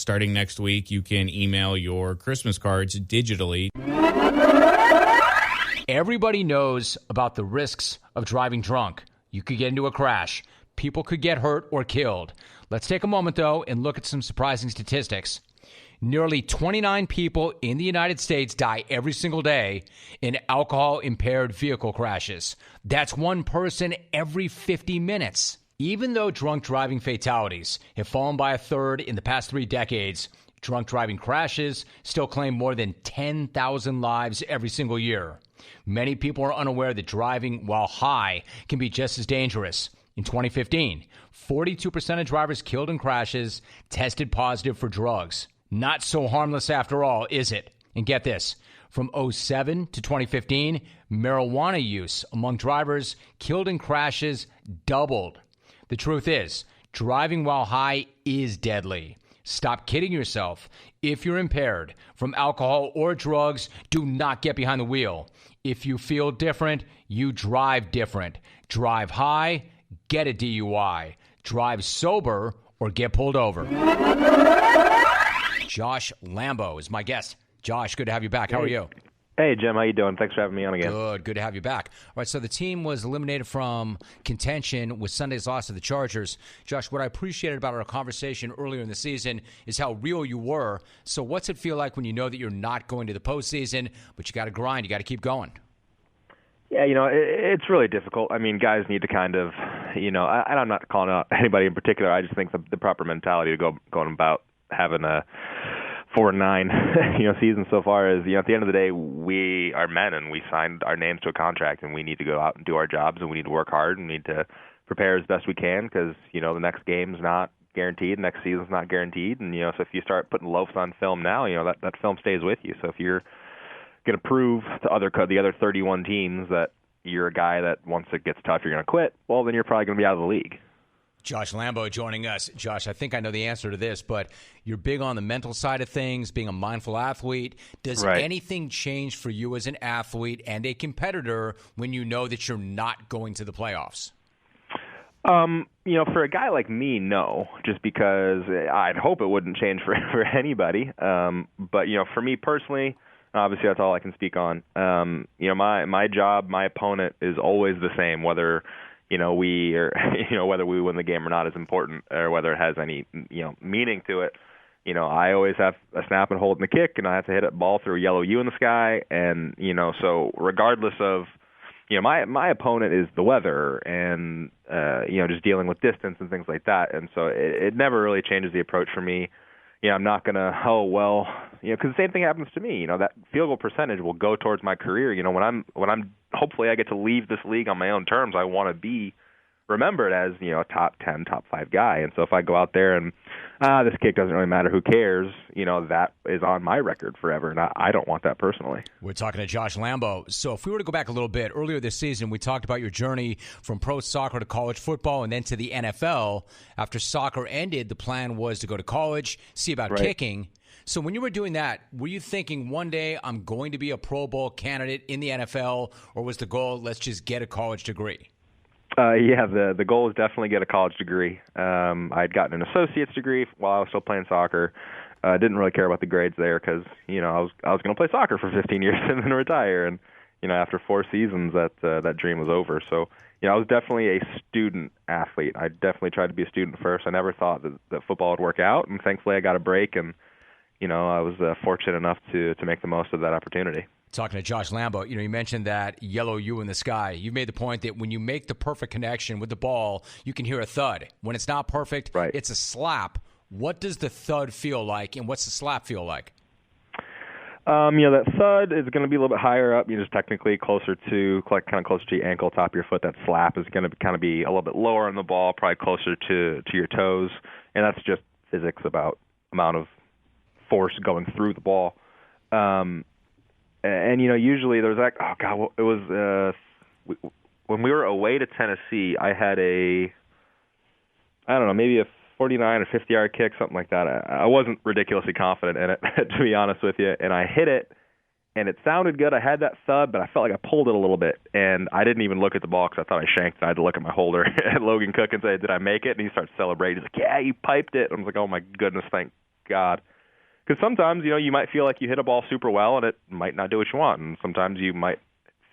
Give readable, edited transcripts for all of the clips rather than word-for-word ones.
Starting next week, you can email your Christmas cards digitally. Everybody knows about the risks of driving drunk. You could get into a crash. People could get hurt or killed. Let's take a moment, though, and look at some surprising statistics. Nearly 29 people in the United States die every single day in alcohol-impaired vehicle crashes. That's one person every 50 minutes. Even though drunk driving fatalities have fallen by a third in the past 3 decades, drunk driving crashes still claim more than 10,000 lives every single year. Many people are unaware that driving while high can be just as dangerous. In 2015, 42% of drivers killed in crashes tested positive for drugs. Not so harmless after all, is it? And get this, from 2007 to 2015, marijuana use among drivers killed in crashes doubled. The truth is, driving while high is deadly. Stop kidding yourself. If you're impaired from alcohol or drugs, do not get behind the wheel. If you feel different, you drive different. Drive high, get a DUI. Drive sober or get pulled over. Josh Lambo is my guest. Josh, good to have you back. How are you? Hey, Jim. How you doing? Thanks for having me on again. Good to have you back. All right, so the team was eliminated from contention with Sunday's loss to the Chargers. Josh, what I appreciated about our conversation earlier in the season is how real you were. So what's it feel like when you know that you're not going to the postseason, but you got to grind, you got to keep going? Yeah, it's really difficult. I mean, guys need to kind of, and I'm not calling out anybody in particular. I just think the proper mentality to going about having a 4-9 season so far is, at the end of the day, we are men and we signed our names to a contract and we need to go out and do our jobs and we need to work hard and we need to prepare as best we can because, the next game's not guaranteed, the next season's not guaranteed. And, so if you start putting loafs on film now, that film stays with you. So if you're going to prove to the other 31 teams that you're a guy that once it gets tough, you're going to quit, well, then you're probably going to be out of the league. Josh Lambo joining us. Josh, I think I know the answer to this, but you're big on the mental side of things, being a mindful athlete. Does anything change for you as an athlete and a competitor when you know that you're not going to the playoffs? For a guy like me, no, just because I'd hope it wouldn't change for anybody. But, for me personally, obviously that's all I can speak on. My job, my opponent is always the same, whether whether we win the game or not is important, or whether it has any, meaning to it. I always have a snap and hold in the kick, and I have to hit a ball through a yellow U in the sky. And, so regardless of, my opponent is the weather and, just dealing with distance and things like that. And so it never really changes the approach for me. I'm not going to, because the same thing happens to me. That field goal percentage will go towards my career. When I'm hopefully I get to leave this league on my own terms, I want to be remembered as, a top 10, top 5 guy. And so if I go out there and, this kick doesn't really matter, who cares, that is on my record forever. And I don't want that personally. We're talking to Josh Lambo. So if we were to go back a little bit, earlier this season, we talked about your journey from pro soccer to college football and then to the NFL. After soccer ended, the plan was to go to college, see about kicking. So when you were doing that, were you thinking one day I'm going to be a Pro Bowl candidate in the NFL, or was the goal, let's just get a college degree? The goal is definitely get a college degree. I'd gotten an associate's degree while I was still playing soccer. Didn't really care about the grades there because, I was going to play soccer for 15 years and then retire. And, after 4 seasons, that dream was over. So, I was definitely a student athlete. I definitely tried to be a student first. I never thought that football would work out. And thankfully I got a break and, I was fortunate enough to make the most of that opportunity. Talking to Josh Lambo, you mentioned that yellow U in the sky. You've made the point that when you make the perfect connection with the ball, you can hear a thud. When it's not perfect, It's a slap. What does the thud feel like, and what's the slap feel like? That thud is going to be a little bit higher up. You're just technically closer to your ankle, top of your foot. That slap is going to kind of be a little bit lower on the ball, probably closer to your toes, and that's just physics about amount of force going through the ball. And, usually there's it was when we were away to Tennessee, I had maybe a 49 or 50-yard kick, something like that. I wasn't ridiculously confident in it, to be honest with you, and I hit it, and it sounded good. I had that thud, but I felt like I pulled it a little bit, and I didn't even look at the ball because I thought I shanked it. I had to look at my holder at Logan Cook and say, did I make it? And he starts celebrating. He's like, yeah, you piped it. I was like, oh, my goodness, thank God. Because sometimes, you might feel like you hit a ball super well and it might not do what you want. And sometimes you might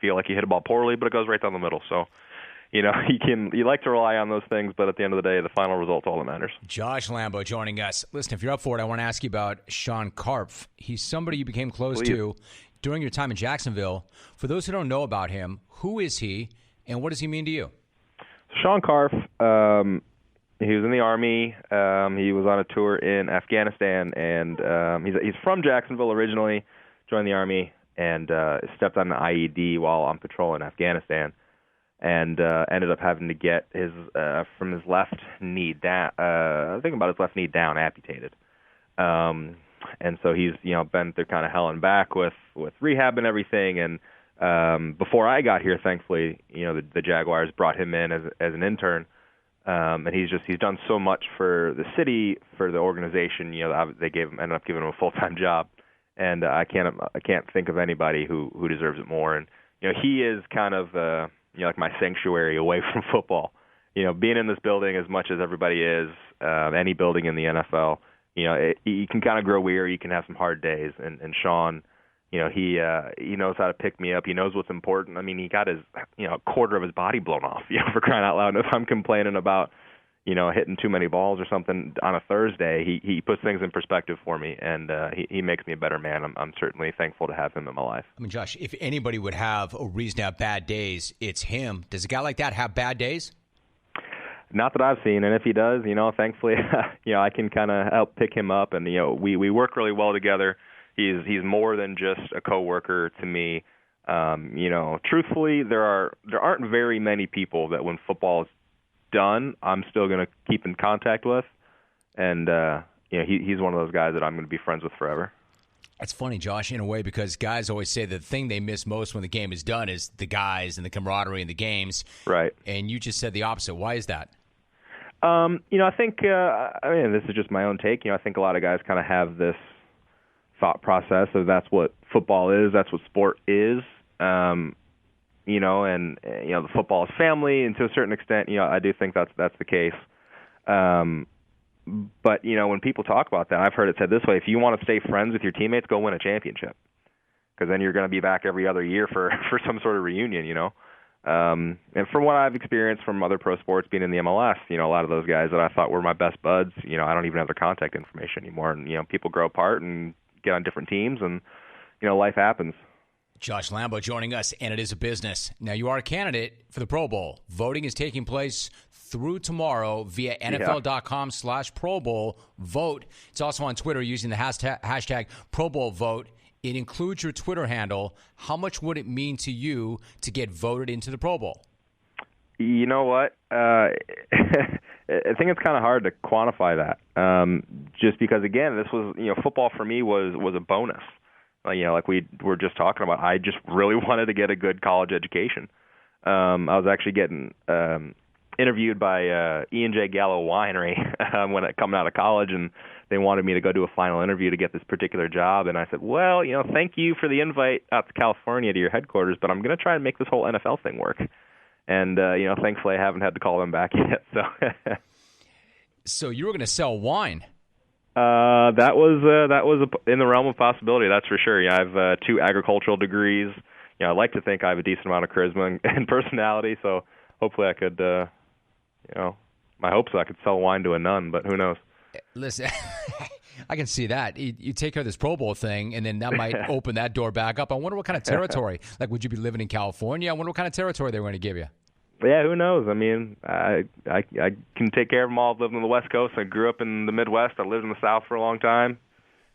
feel like you hit a ball poorly, but it goes right down the middle. So, you like to rely on those things, but at the end of the day, the final result's all that matters. Josh Lambo joining us. Listen, if you're up for it, I want to ask you about Sean Karpf. He's somebody you became close to during your time in Jacksonville. For those who don't know about him, who is he and what does he mean to you? Sean Karpf, he was in the Army. He was on a tour in Afghanistan, and he's from Jacksonville originally, joined the Army, and stepped on an IED while on patrol in Afghanistan, and ended up having to get his from his left knee down. I think about his left knee down, amputated. And so he's been through kind of hell and back with rehab and everything. And before I got here, thankfully, the Jaguars brought him in as an intern. And he's done so much for the city, for the organization. They ended up giving him a full-time job, and I can't think of anybody who deserves it more. And he is kind of like my sanctuary away from football. Being in this building as much as everybody is, any building in the NFL, you can kind of grow weary. You can have some hard days, and Sean, he knows how to pick me up. He knows what's important. I mean, he got his, a quarter of his body blown off, for crying out loud. If I'm complaining about, hitting too many balls or something on a Thursday, he puts things in perspective for me, and he makes me a better man. I'm certainly thankful to have him in my life. I mean, Josh, if anybody would have a reason to have bad days, it's him. Does a guy like that have bad days? Not that I've seen, and if he does, thankfully, I can kind of help pick him up, and we work really well together. He's more than just a coworker to me. Truthfully, there aren't very many people that when football is done, I'm still going to keep in contact with, and he's one of those guys that I'm going to be friends with forever. That's funny, Josh, in a way, because guys always say the thing they miss most when the game is done is the guys and the camaraderie in the games. Right. And you just said the opposite. Why is that? I think, this is just my own take. I think a lot of guys kind of have this thought process of that's what football is, that's what sport is, and the football is family, and to a certain extent, I do think that's the case. But when people talk about that, I've heard it said this way: if you want to stay friends with your teammates, go win a championship, because then you're going to be back every other year for some sort of reunion, And from what I've experienced from other pro sports, being in the MLS, a lot of those guys that I thought were my best buds, I don't even have their contact information anymore, and people grow apart and get on different teams, and life happens. Josh Lambo joining us, and it is a business. Now, you are a candidate for the Pro Bowl. Voting is taking place through tomorrow via NFL.com/Pro Bowl vote. It's also on Twitter using the hashtag Pro Bowl vote. It includes your Twitter handle. How much would it mean to you to get voted into the Pro Bowl? You know what? I think it's kind of hard to quantify that. Just because, again, this was, football for me was a bonus. Like we were just talking about, I just really wanted to get a good college education. I was actually getting interviewed by E&J Gallo Winery when coming out of college, and they wanted me to go do a final interview to get this particular job. And I said, well, thank you for the invite out to California to your headquarters, but I'm going to try and make this whole NFL thing work. And, thankfully I haven't had to call them back yet. So you were going to sell wine. That was in the realm of possibility, that's for sure. I have 2 agricultural degrees. I like to think I have a decent amount of charisma and personality, so hopefully I could, my hope is I could sell wine to a nun, but who knows? Listen, I can see that. You take care of this Pro Bowl thing, and then that might open that door back up. I wonder what kind of territory. Like, would you be living in California? I wonder what kind of territory they were going to give you. Yeah, who knows? I mean, I can take care of them all. I've lived on the West Coast. I grew up in the Midwest. I lived in the South for a long time.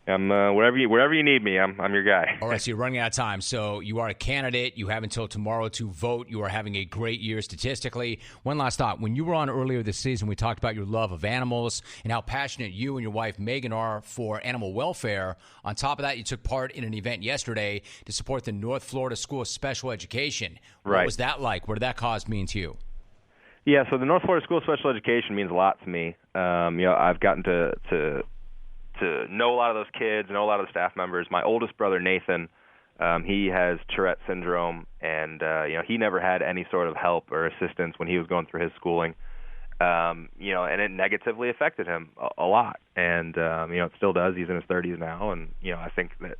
I'm wherever you need me, I'm your guy. All right, so you're running out of time. So you are a candidate. You have until tomorrow to vote. You are having a great year statistically. One last thought. When you were on earlier this season, we talked about your love of animals and how passionate you and your wife Megan are for animal welfare. On top of that, you took part in an event yesterday to support the North Florida School of Special Education. Right. What was that like? What did that cause mean to you? Yeah, so the North Florida School of Special Education means a lot to me. I've gotten to know a lot of those kids, know a lot of the staff members. My oldest brother, Nathan, he has Tourette syndrome, and he never had any sort of help or assistance when he was going through his schooling. and it negatively affected him a lot. And, it still does. He's in his 30s now. And, I think that,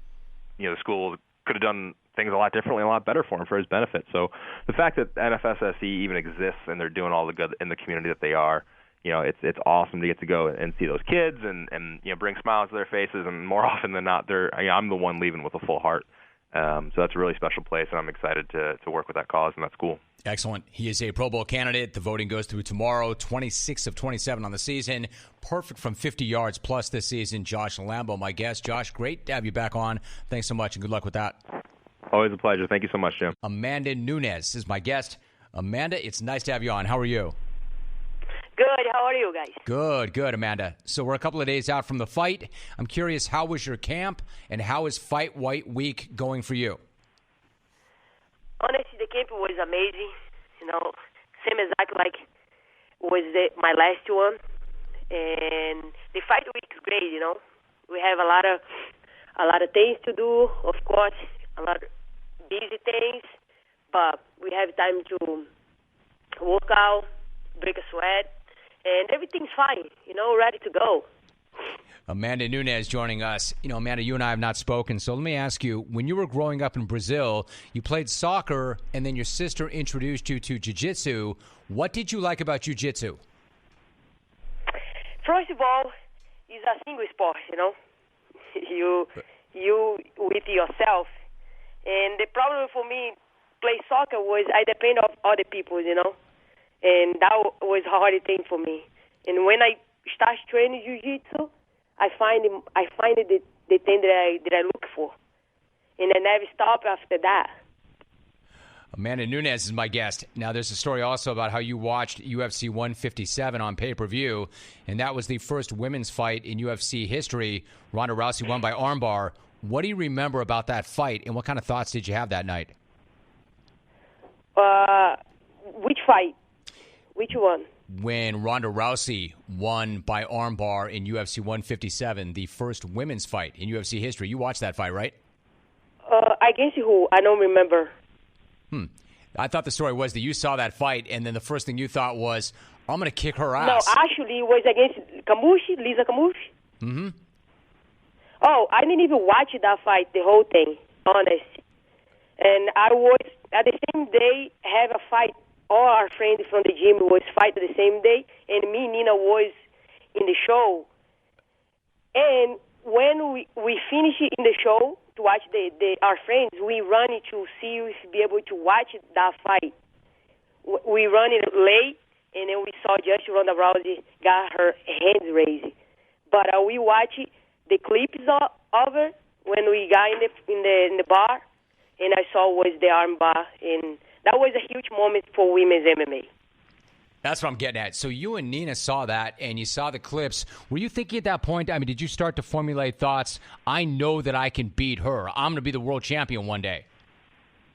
the school could have done things a lot differently, a lot better for him for his benefit. So the fact that NFSSE even exists and they're doing all the good in the community that they are, it's awesome to get to go and see those kids and bring smiles to their faces. And more often than not, I'm the one leaving with a full heart. So that's a really special place, and I'm excited to work with that cause and that school. Excellent. He is a Pro Bowl candidate. The voting goes through tomorrow, 26 of 27 on the season. Perfect from 50 yards plus this season. Josh Lambo, my guest. Josh, great to have you back on. Thanks so much, and good luck with that. Always a pleasure. Thank you so much, Jim. Amanda Nunes is my guest. Amanda, it's nice to have you on. How are you? Good. How are you guys? Good, Amanda. So we're a couple of days out from the fight. I'm curious, how was your camp, and how is Fight White Week going for you? Honestly, the camp was amazing. Same exactly like was my last one. And the Fight Week is great. We have a lot of things to do. Of course, a lot of busy things, but we have time to work out, break a sweat. And everything's fine, ready to go. Amanda Nunes joining us. Amanda, you and I have not spoken, so let me ask you, when you were growing up in Brazil, you played soccer, and then your sister introduced you to jiu-jitsu. What did you like about jiu-jitsu? First of all, it's a single sport, You with yourself. And the problem for me play soccer was I depend on other people, And that was a hard thing for me. And when I started training jiu-jitsu, I find it the thing that I look for. And I never stop after that. Amanda Nunes is my guest. Now, there's a story also about how you watched UFC 157 on pay-per-view, and that was the first women's fight in UFC history. Ronda Rousey won by armbar. What do you remember about that fight, and what kind of thoughts did you have that night? Which fight? Which one? When Ronda Rousey won by armbar in UFC 157, the first women's fight in UFC history. You watched that fight, right? Against who? I don't remember. I thought the story was that you saw that fight, and then the first thing you thought was, I'm going to kick her ass. No, actually, it was against Lisa Camushi. Mm-hmm. Oh, I didn't even watch that fight, the whole thing, honest. And I was, at the same day, have a fight. All our friends from the gym was fighting the same day, and me and Nina was in the show. And when we finished in the show to watch our friends, we run to see if be able to watch that fight. We run it late, and then we saw just Ronda Rousey got her hands raised. But we watched the clips of it when we got in the bar, and I saw was the arm bar, and that was a huge moment for women's MMA. That's what I'm getting at. So you and Nina saw that, and you saw the clips. Were you thinking at that point, did you start to formulate thoughts, I know that I can beat her. I'm going to be the world champion one day.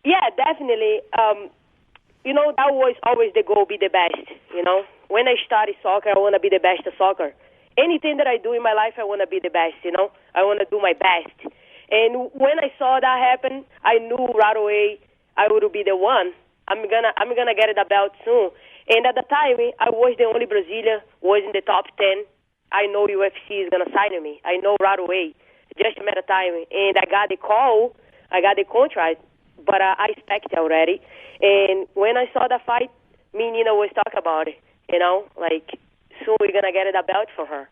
Yeah, definitely. That was always the goal, be the best. When I started soccer, I want to be the best at soccer. Anything that I do in my life, I want to be the best, I want to do my best. And when I saw that happen, I knew right away I would be the one. I'm gonna get the belt soon. And at the time, I was the only Brazilian was in the top 10. I know UFC is gonna sign me. I know right away, just a matter of time. And I got the call, I got the contract, but I expect already. And when I saw the fight, me and Nina was talking about it. Soon we're gonna get the belt for her.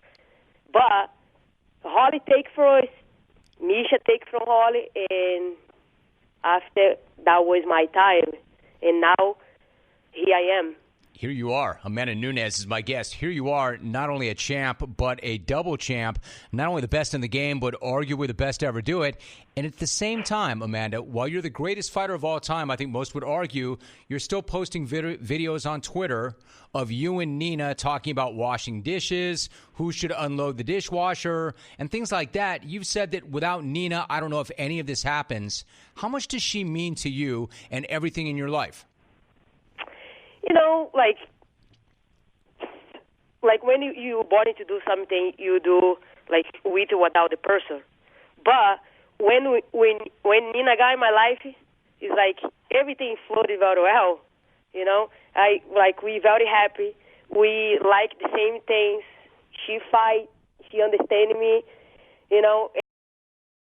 But Holly take first, Misha take from Holly, and after that was my time, and now here I am. Here you are. Amanda Nunes is my guest. Here you are, not only a champ, but a double champ. Not only the best in the game, but arguably the best to ever do it. And at the same time, Amanda, while you're the greatest fighter of all time, I think most would argue, you're still posting videos on Twitter of you and Nina talking about washing dishes, who should unload the dishwasher, and things like that. You've said that without Nina, I don't know if any of this happens. How much does she mean to you and everything in your life? Like when you born to do something, you do with or without the person. But when Nina got in my life, it's everything flowed very well. We very happy. We like the same things. She fight. She understands me, you know.